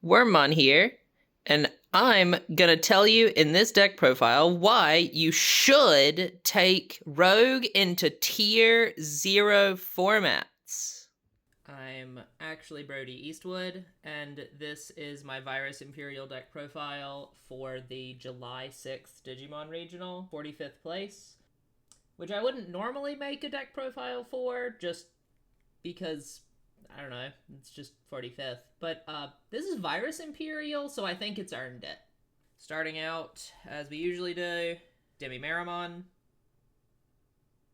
Wormmon here, and I'm gonna tell you in this deck profile why you should take Rogue into Tier 0 formats. I'm actually Brody Eastwood, and this is my Virus Imperial deck profile for the July 6th Digimon Regional, 45th place, which I wouldn't normally make a deck profile for, just because I don't know, it's just 45th. But this is Virus Imperial, so I think it's earned it. Starting out, as we usually do, demimeramon.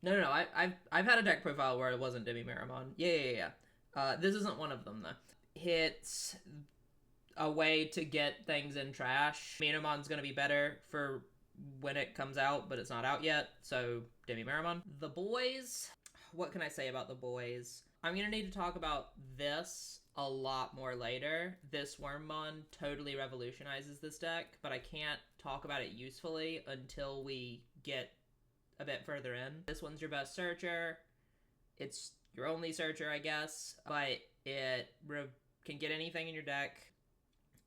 No, I've had a deck profile where it wasn't demimeramon. Yeah. This isn't one of them, though. It's a way to get things in trash. Minamon's gonna be better for when it comes out, but it's not out yet, so demimeramon. The boys, what can I say about the boys? I'm going to need to talk about this a lot more later. This Wormmon totally revolutionizes this deck, but I can't talk about it usefully until we get a bit further in. This one's your best searcher. It's your only searcher, I guess, but it can get anything in your deck.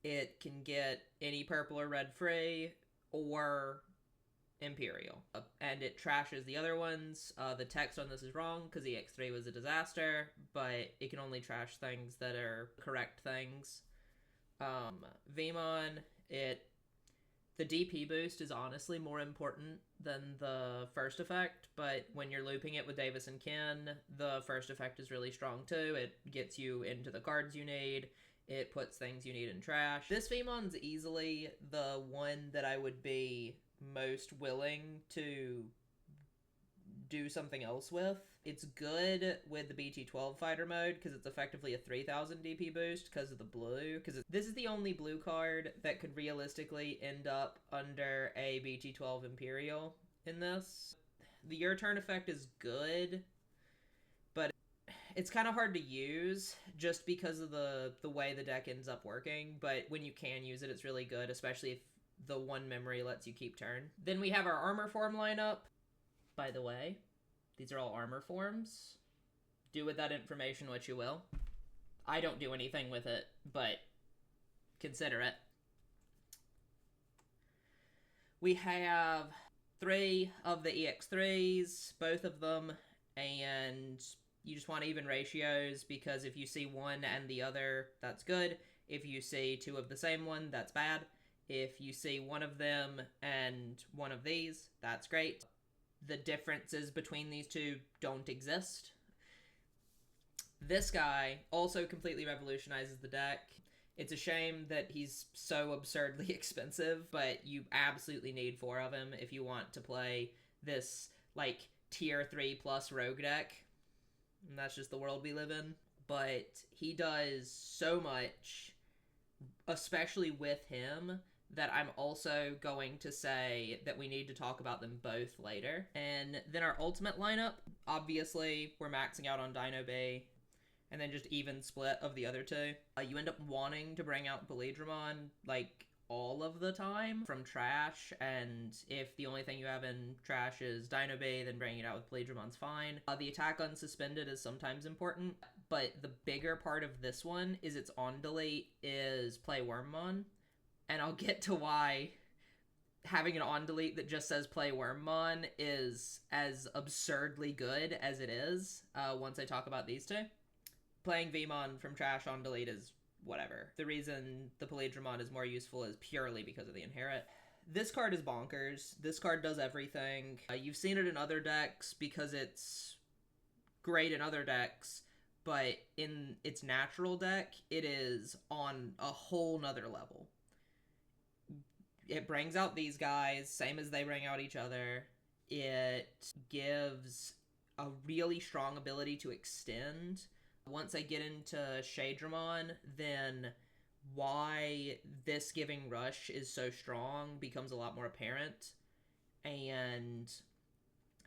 It can get any purple or red free, or Imperial. And it trashes the other ones. The text on this is wrong because EX3 was a disaster, but it can only trash things that are correct things. Veemon, the DP boost is honestly more important than the first effect, but when you're looping it with Davis and Ken, the first effect is really strong too. It gets you into the cards you need. It puts things you need in trash. This Veemon's easily the one that I would be most willing to do something else with. It's good with the BT12 fighter mode because it's effectively a 3000 DP boost because of the blue. Because this is the only blue card that could realistically end up under a BT12 Imperial in this. The Your Turn effect is good, but it's kind of hard to use just because of the way the deck ends up working. But when you can use it, it's really good, especially if the one memory lets you keep turn. Then we have our armor form lineup. By the way, these are all armor forms. Do with that information what you will. I don't do anything with it, but consider it. We have 3 of the EX3s, both of them, and you just want even ratios because if you see one and the other, that's good. If you see 2 of the same one, that's bad. If you see one of them and one of these, that's great. The differences between these two don't exist. This guy also completely revolutionizes the deck. It's a shame that he's so absurdly expensive, but you absolutely need 4 of him if you want to play this, like, tier 3 plus rogue deck. And that's just the world we live in. But he does so much, especially with him, that I'm also going to say that we need to talk about them both later. And then our ultimate lineup, obviously, we're maxing out on dinobee, and then just even split of the other 2. You end up wanting to bring out flamedramon, like, all of the time from trash, and if the only thing you have in trash is dinobee, then bringing it out with flamedramon's fine. The attack unsuspended is sometimes important, but the bigger part of this one is its on delete is play Wormmon. And I'll get to why having an on delete that just says play Wormmon is as absurdly good as it is once I talk about these 2. Playing Veemon from trash on delete is whatever. The reason the Flamedramon is more useful is purely because of the inherit. This card is bonkers. This card does everything. You've seen it in other decks because it's great in other decks, but in its natural deck, it is on a whole nother level. It brings out these guys, same as they bring out each other. It gives a really strong ability to extend. Once I get into Machinedramon, then why this giving rush is so strong becomes a lot more apparent. And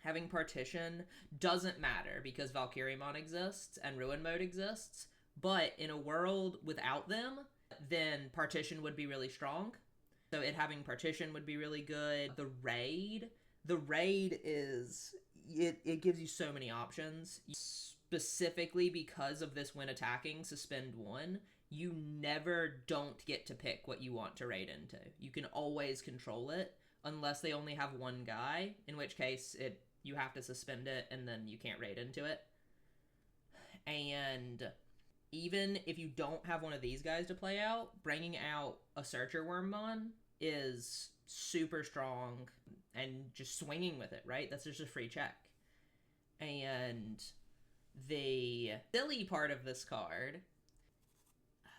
having partition doesn't matter because Valkyriemon exists and Ruin Mode exists. But in a world without them, then partition would be really strong. So it having partition would be really good. The raid is, it gives you so many options. Specifically because of this when attacking, suspend 1, you never don't get to pick what you want to raid into. You can always control it, unless they only have one guy, in which case you have to suspend it and then you can't raid into it. And even if you don't have one of these guys to play out, bringing out a Searcher Wormmon is super strong, and just swinging with it, right? That's just a free check. And the silly part of this card,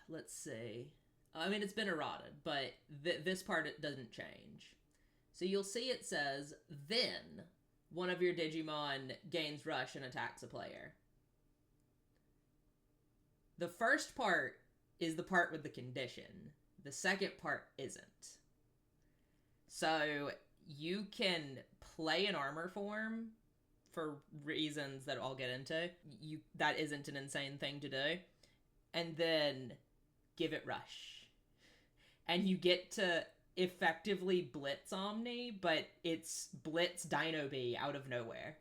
let's see. I mean, it's been eroded, but this part it doesn't change. So you'll see it says, then one of your Digimon gains rush and attacks a player. The first part is the part with the condition. The second part isn't. So you can play an armor form for reasons that I'll get into. That isn't an insane thing to do. And then give it rush. And you get to effectively blitz Omni, but it's blitz dinobee out of nowhere.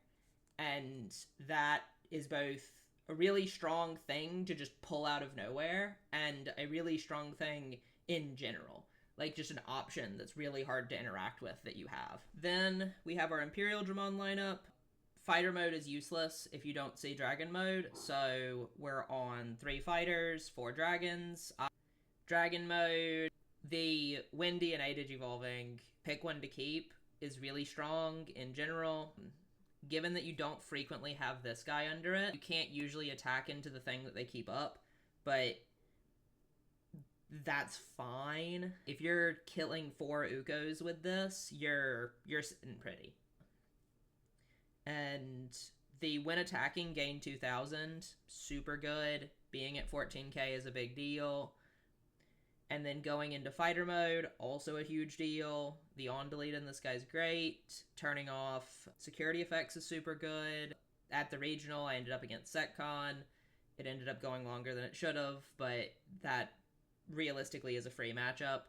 And that is both a really strong thing to just pull out of nowhere, and a really strong thing in general. Like, just an option that's really hard to interact with that you have. Then we have our Imperial Dramon lineup. Fighter mode is useless if you don't see dragon mode, so we're on 3 fighters, 4 dragons. Dragon mode, the Wind DNA Digivolving, pick one to keep, is really strong in general. Given that you don't frequently have this guy under it, you can't usually attack into the thing that they keep up, but that's fine. If you're killing 4 ukkos with this, you're sitting pretty. And the when attacking gain 2000, super good. Being at 14k is a big deal. And then going into fighter mode, also a huge deal. The on delete in this guy's great. Turning off security effects is super good. At the regional, I ended up against Seccon. It ended up going longer than it should have, but that realistically is a free matchup.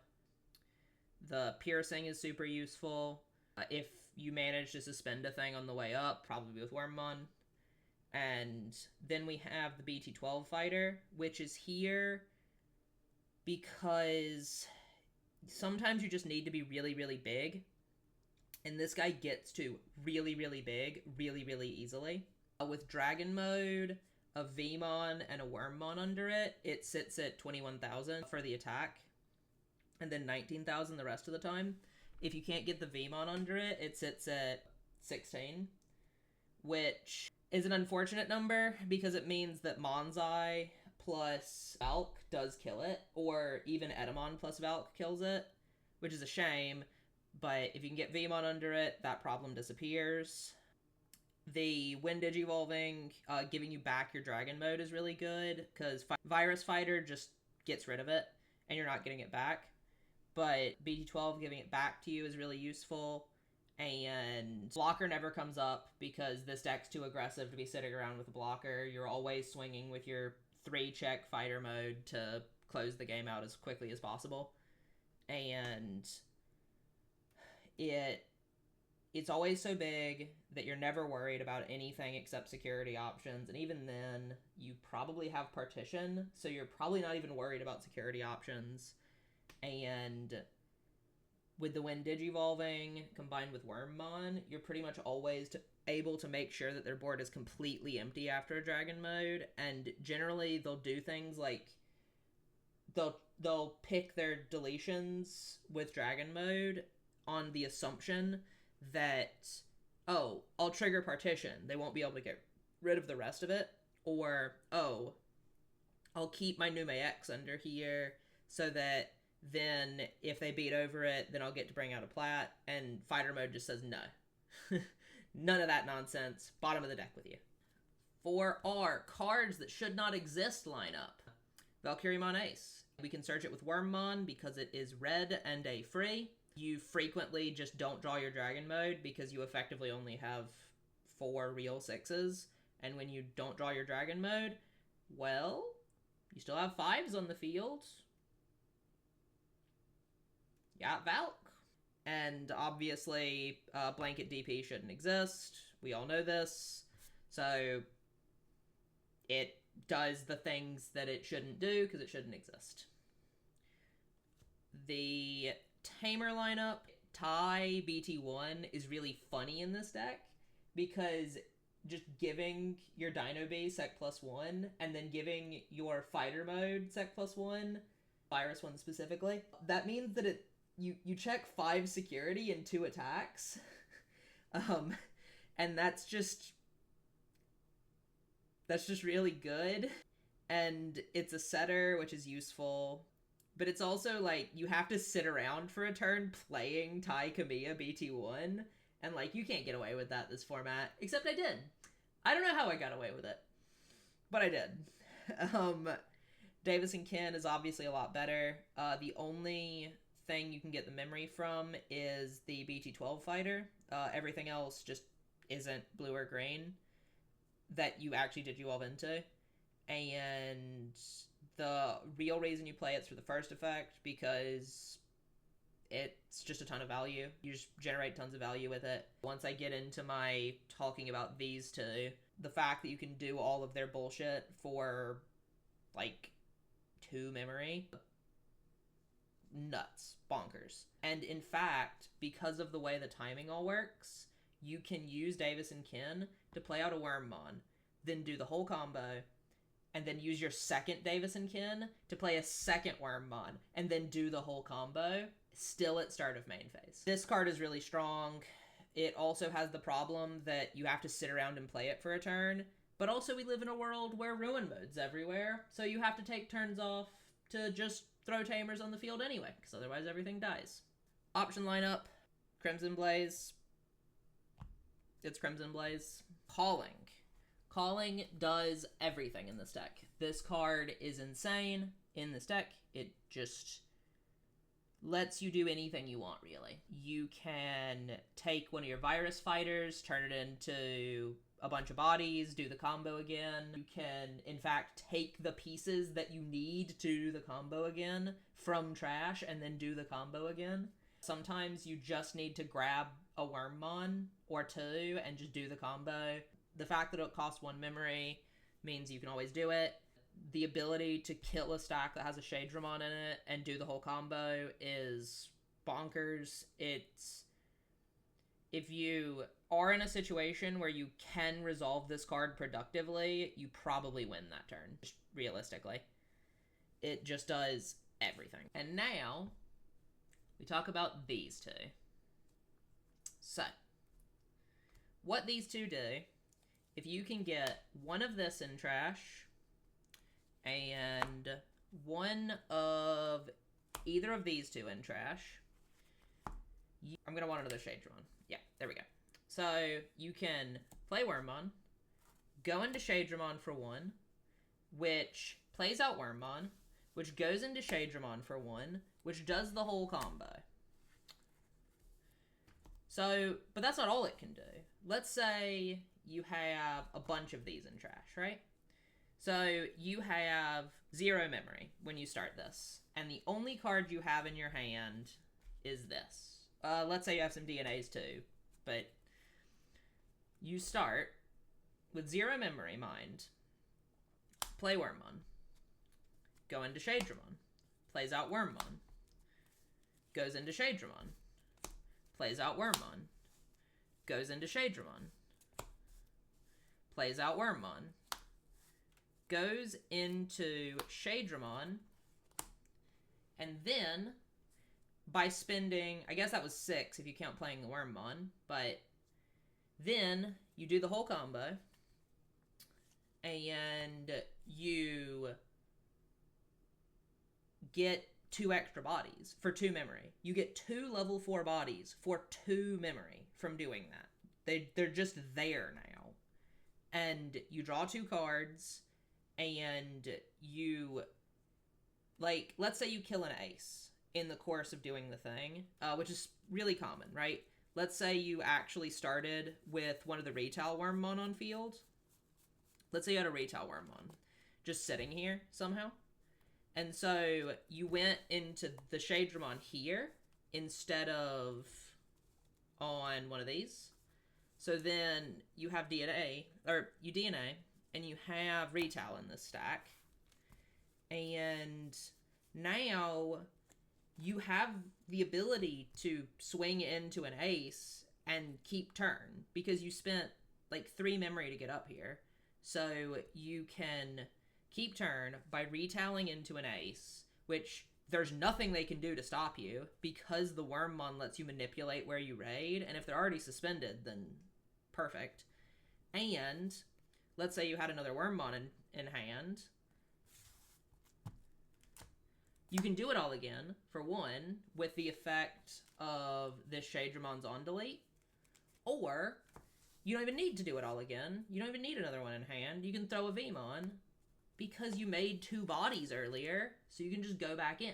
The piercing is super useful. If you manage to suspend a thing on the way up, probably with Wormmon. And then we have the BT-12 fighter, which is here because sometimes you just need to be really, really big. And this guy gets to really, really big, really, really easily. With Dragon mode, a veemon and a Wormmon under it, it sits at 21,000 for the attack, and then 19,000 the rest of the time. If you can't get the veemon under it, it sits at 16, which is an unfortunate number because it means that Monzai plus Valk does kill it, or even Edamon plus Valk kills it, which is a shame, but if you can get veemon under it, that problem disappears. The Wind Digivolving, giving you back your Dragon mode is really good, because Virus Fighter just gets rid of it, and you're not getting it back. But BT-12 giving it back to you is really useful, and blocker never comes up, because this deck's too aggressive to be sitting around with a blocker. You're always swinging with your 3-check fighter mode to close the game out as quickly as possible. And it's always so big that you're never worried about anything except security options, and even then, you probably have partition, so you're probably not even worried about security options. And with the Wind Digivolving combined with Wormmon, you're pretty much always able to make sure that their board is completely empty after a Dragon mode, and generally they'll do things like they'll pick their deletions with Dragon mode on the assumption that, oh, I'll trigger partition, they won't be able to get rid of the rest of it, or, oh, I'll keep my Nume X under here so that then if they beat over it, then I'll get to bring out a plat, and fighter mode just says no. None of that nonsense. Bottom of the deck with you. For our cards that should not exist lineup, Valkyriemon Ace. We can search it with Wormmon because it is red and a free. You frequently just don't draw your Dragon mode because you effectively only have 4 real 6s, and when you don't draw your Dragon mode, well, you still have 5s on the field. Yeah, Valk. And obviously, blanket DP shouldn't exist. We all know this. So, it does the things that it shouldn't do because it shouldn't exist. The Tamer lineup, Tai BT1, is really funny in this deck because just giving your dinobee sec +1 and then giving your fighter mode sec +1, virus one specifically, that means that you check 5 security and 2 attacks. And that's just really good. And it's a setter, which is useful. But it's also, like, you have to sit around for a turn playing Tai Kamiya BT1. And, like, you can't get away with that this format. Except I did. I don't know how I got away with it. But I did. Davis and Ken is obviously a lot better. The only thing you can get the memory from is the BT12 fighter. Everything else just isn't blue or green that you actually did evolve into. And the real reason you play it's for the first effect, because it's just a ton of value. You just generate tons of value with it. Once I get into my talking about these two, the fact that you can do all of their bullshit for, like, 2 memory, nuts, bonkers. And in fact, because of the way the timing all works, you can use Davis and Ken to play out a Wormmon, then do the whole combo, and then use your second Davis and Ken to play a second Wormmon, and then do the whole combo, still at start of main phase. This card is really strong. It also has the problem that you have to sit around and play it for a turn, but also we live in a world where ruin mode's everywhere, so you have to take turns off to just throw Tamers on the field anyway, because otherwise everything dies. Option lineup, Crimson Blaze. It's Crimson Blaze. Calling. Calling does everything in this deck. This card is insane in this deck. It just lets you do anything you want, really. You can take one of your virus fighters, turn it into a bunch of bodies, do the combo again. You can, in fact, take the pieces that you need to do the combo again from trash and then do the combo again. Sometimes you just need to grab a Wormmon or 2 and just do the combo. The fact that it costs 1 memory means you can always do it. The ability to kill a stack that has a Machinedramon in it and do the whole combo is bonkers. It's... if you are in a situation where you can resolve this card productively, you probably win that turn, just realistically. It just does everything. And now, we talk about these two. So, what these two do, if you can get one of this in trash, and one of either of these two in trash, I'm going to want another Machinedramon. Yeah, there we go. So, you can play Wormmon, go into Machinedramon for 1, which plays out Wormmon, which goes into Machinedramon for 1, which does the whole combo. So, but that's not all it can do. Let's say you have a bunch of these in trash, right? So, you have 0 memory when you start this, and the only card you have in your hand is this. Let's say you have some DNAs too, but you start with 0 memory mind, play Wormmon, go into Machinedramon, plays out Wormmon, goes into Machinedramon, plays out Wormmon, goes into Machinedramon, plays out Wormmon, goes into Machinedramon, and then, by spending, I guess that was 6 if you count playing the Wormmon, but then you do the whole combo, and you get 2 extra bodies for 2 memory. You get 2 level 4 bodies for 2 memory from doing that. They're just there now. And you draw 2 cards, and you, like, let's say you kill an ace in the course of doing the thing, which is really common, right? Let's say you actually started with one of the retail Wormmon on field. Let's say you had a retail Wormmon just sitting here somehow. And so you went into the Machinedramon here instead of on one of these. So then you have DNA, or you DNA, and you have retail in this stack. And now you have the ability to swing into an ace and keep turn, because you spent like 3 memory to get up here. So you can keep turn by retailing into an ace, which there's nothing they can do to stop you, because the Wormmon lets you manipulate where you raid, and if they're already suspended, then perfect. And let's say you had another Wormmon in hand. You can do it all again, for one, with the effect of this Shadedramon's on delete. Or, you don't even need to do it all again. You don't even need another one in hand. You can throw a veemon, because you made 2 bodies earlier, so you can just go back in.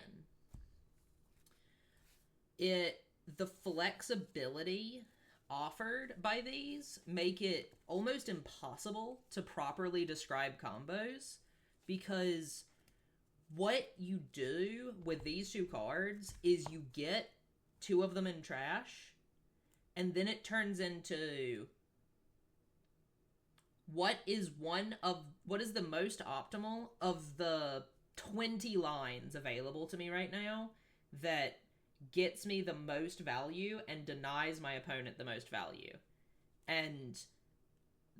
The flexibility offered by these make it almost impossible to properly describe combos, because what you do with these 2 cards is you get 2 of them in trash, and then it turns into what is the most optimal of the 20 lines available to me right now that gets me the most value and denies my opponent the most value. And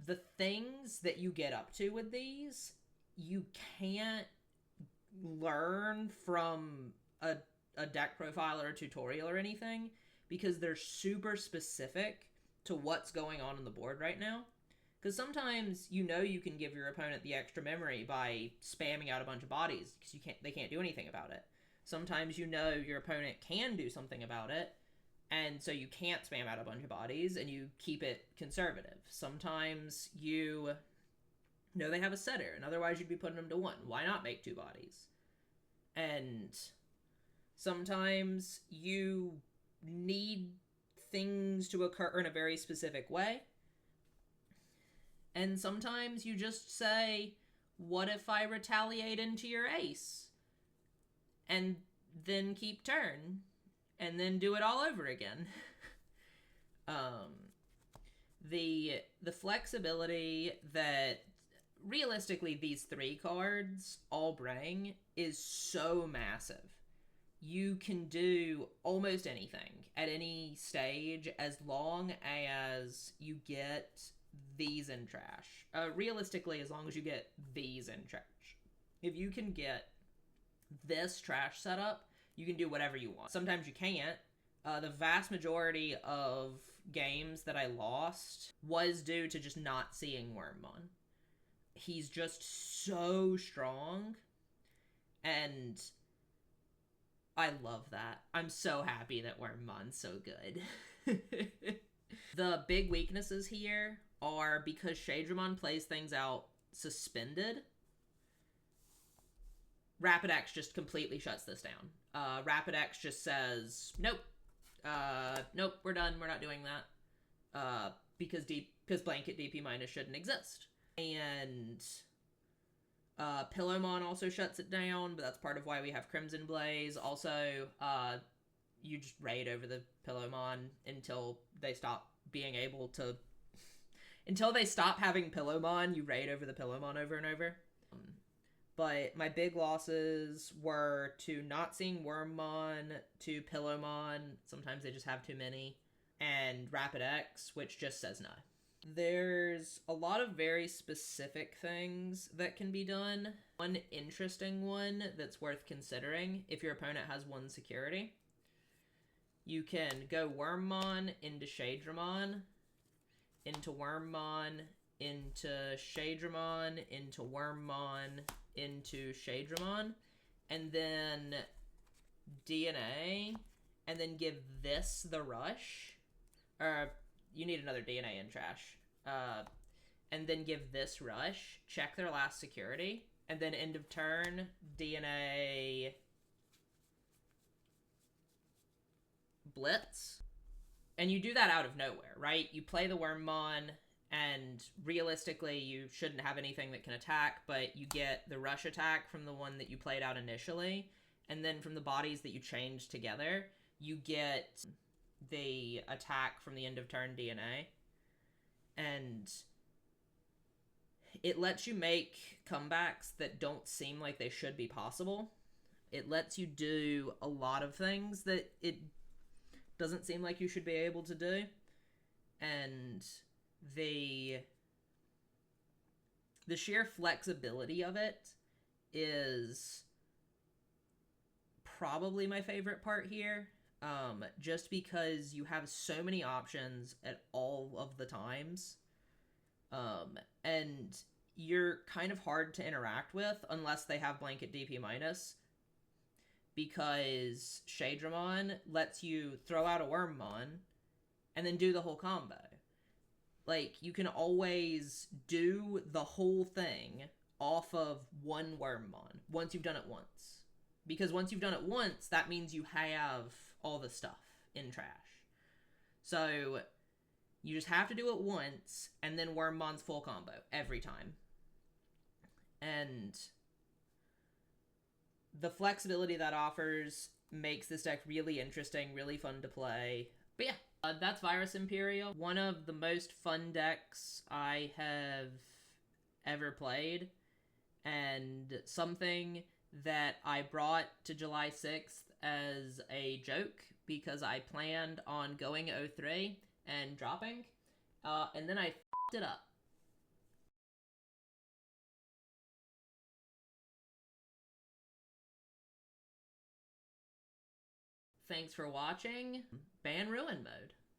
the things that you get up to with these, you can't learn from a deck profile or a tutorial or anything, because they're super specific to what's going on the board right now. Because sometimes you can give your opponent the extra memory by spamming out a bunch of bodies, because they can't do anything about it. Sometimes your opponent can do something about it, and so you can't spam out a bunch of bodies, and you keep it conservative. Sometimes they have a setter, and otherwise you'd be putting them to 1. Why not make 2 bodies? And sometimes you need things to occur in a very specific way. And sometimes you just say, what if I retaliate into your ace? And then keep turn. And then do it all over again. The flexibility that realistically these 3 cards all bring is so massive. You can do almost anything at any stage as long as you get these in trash. Realistically, as long as you get these in trash. If you can get this trash setup, you can do whatever you want. Sometimes you can't. The vast majority of games that I lost was due to just not seeing Wormmon. He's just so strong, and I love that. I'm so happy that Wormmon's so good. The big weaknesses here are because Shadramon plays things out suspended. Rapidx just completely shuts this down. Rapidx just says, nope. Nope, we're done. We're not doing that. Because blanket DP minus shouldn't exist. And Pillowmon also shuts it down, but that's part of why we have Crimson Blaze. Also, you just raid over the Pillowmon until they stop being able to... Until they stop having Pillowmon, you raid over the Pillowmon over and over. But my big losses were to not seeing Wormmon, to Pillowmon, sometimes they just have too many, and Rapidx, which just says no. There's a lot of very specific things that can be done. One interesting one that's worth considering, if your opponent has 1 security, you can go Wormmon into Shadramon, into Wormmon, into Shadramon, into Wormmon, into Shadramon, and then DNA, and then give this the rush. You need another DNA in trash. And then give this rush, check their last security, and then end of turn, DNA blitz. And you do that out of nowhere, right? You play the Wormmon, and realistically you shouldn't have anything that can attack, but you get the rush attack from the one that you played out initially, and then from the bodies that you changed together, you get the attack from the end of turn DNA. And It lets you make comebacks that don't seem like they should be possible. It lets you do a lot of things that it doesn't seem like you should be able to do. And the sheer flexibility of it is probably my favorite part here. Just because you have so many options at all of the times. And you're kind of hard to interact with unless they have blanket DP minus. Because Machinedramon lets you throw out a Wormmon and then do the whole combo. Like, you can always do the whole thing off of one Wormmon once you've done it once. Because once you've done it once, that means you have all the stuff in trash. So, you just have to do it once, and then Wormmon's full combo every time. And the flexibility that offers makes this deck really interesting, really fun to play. But yeah, that's Virus Imperial. One of the most fun decks I have ever played, and something that I brought to July 6th as a joke because I planned on going 0-3 and dropping, and then I f***ed it up. Thanks for watching. Ban Ruin Mode.